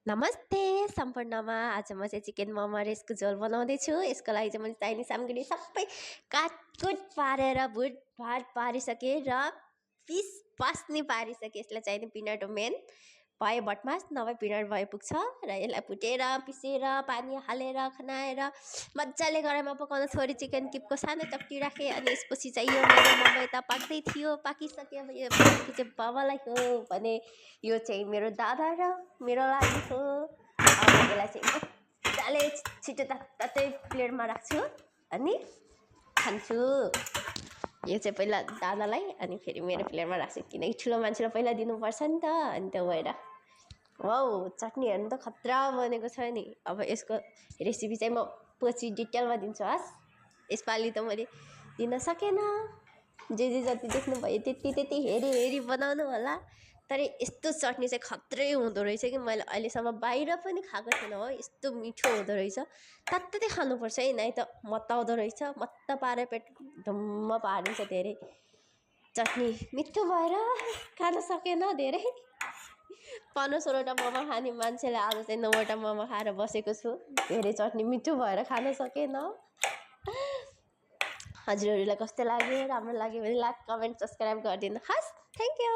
नमस्ते सम्पूर्णमा। आज म चाहिँ चिकन मोमो र यसको झोल बनाउँदैछु। यसको लागि चाहिँ मैले चाहिने सामग्री सबै काटकुट पारेर भुटभाट पारिसकेँ र पिस पास्ने पारिसकेँ। यसलाई चाहिने पिनट मेन भए भटमास नभए पिनट भए पुग्छ र यसलाई फुटेर पिसेर पानी हालेर खनाएर मजाले कराईमा पकाउन थोरै चिकन किपको सानो चप्टी राखेँ। अनि यसपछि चाहिँ यो मेरो मोमो यता पाक्दै थियो। पाकिसक्यो यो पाकेपछि चाहिँ बाबालाई हो भने यो चाहिँ मेरो दादा र मेरो लागि हो। अब यसलाई चाहिँ मजाले छिटो तातै प्लेटमा राख्छु अनि खान्छु। यो चाहिँ पहिला दादालाई अनि फेरि मेरो प्लेटमा राख्छु, किनकि ठुलो मान्छेलाई पहिला दिनुपर्छ नि त। अनि त्यो भएर वाउ, चटनी हेर्नु त खतरा बनेको छ नि। अब यसको रेसिपी चाहिँ म पछि डिटेलमा दिन्छु। यसपालि त मैले दिन सकेन, जे जति देख्नुभयो त्यति हेरी बनाउनु होला। तर यस्तो चटनी चाहिँ खत्रै हुँदो रहेछ कि मैले अहिलेसम्म बाहिर पनि खाएको थिएन हो। यस्तो मिठो हुँदो रहेछ। तात्तिँदै खानुपर्छ है, नै त मत्ताउँदो रहेछ। मत्त पारेर पेट धुम्म पारिन्छ। धेरै चटनी मिठो भएर खान सकेन। धेरै 15-16वटा मोमो खाने मान्छेले आज चाहिँ 9वटा मोमो खाएर बसेको छु। धेरै चटनी मिठो भएर खान सकेन। हजुरहरूलाई कस्तो लाग्यो? राम्रो लाग्यो भने लाइक कमेन्ट सब्सक्राइब गरिदिनु होस्। Thank you.